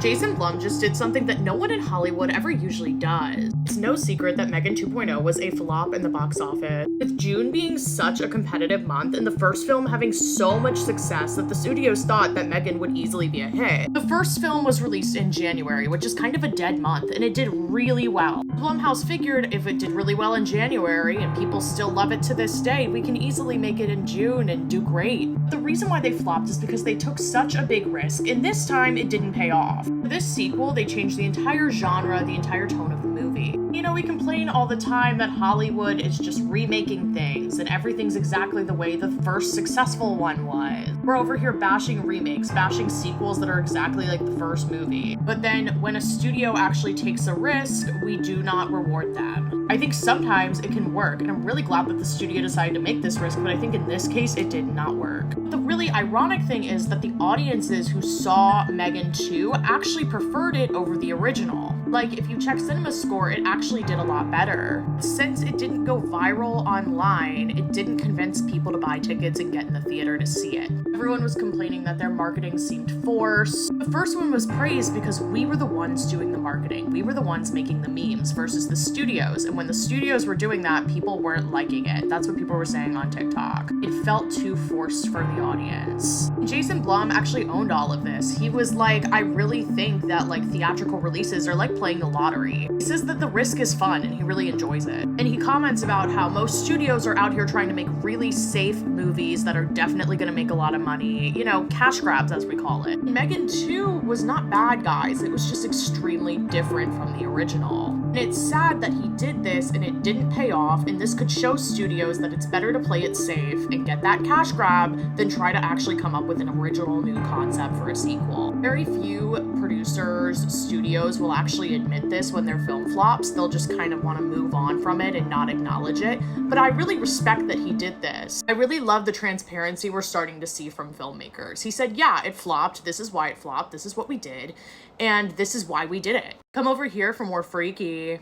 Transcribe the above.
Jason Blum just did something that no one in Hollywood ever usually does. It's no secret that Megan 2.0 was a flop in the box office, with June being such a competitive month and the first film having so much success that the studios thought that Megan would easily be a hit. The first film was released in January, which is kind of a dead month, and it did really well. Blumhouse figured if it did really well in January and people still love it to this day, we can easily make it in June and do great. The reason why they flopped is because they took such a big risk, and this time it didn't pay off. For this sequel, they changed the entire genre, the entire tone of the movie. You know, we complain all the time that Hollywood is just remaking things and everything's exactly the way the first successful one was. We're over here bashing remakes, bashing sequels that are exactly like the first movie. But then when a studio actually takes a risk, we do not reward them. I think sometimes it can work, and I'm really glad that the studio decided to make this risk, but I think in this case it did not work. The really ironic thing is that the audiences who saw Megan 2 actually preferred it over the original. Like, if you check CinemaScore, it actually did a lot better. Since it didn't go viral online, it didn't convince people to buy tickets and get in the theater to see it. Everyone was complaining that their marketing seemed forced. The first one was praised because we were the ones doing the marketing. We were the ones making the memes versus the studios. And when the studios were doing that, people weren't liking it. That's what people were saying on TikTok. It felt too forced for the audience. Jason Blum actually owned all of this. He was like, I really think that like theatrical releases are like playing the lottery. He says that the risk is fun and he really enjoys it. And he comments about how most studios are out here trying to make really safe movies that are definitely gonna make a lot of money. You know, cash grabs as we call it. Megan 2 was not bad, guys. It was just extremely different from the original. And it's sad that he did this and it didn't pay off, and this could show studios that it's better to play it safe and get that cash grab than try to actually come up with an original new concept for a sequel. Very few producers, studios will actually admit this when their film flops. They'll just kind of want to move on from it and not acknowledge it. But I really respect that he did this. I really love the transparency we're starting to see from filmmakers. He said, yeah, it flopped. This is why it flopped. This is what we did. And this is why we did it. Come over here for more freaky.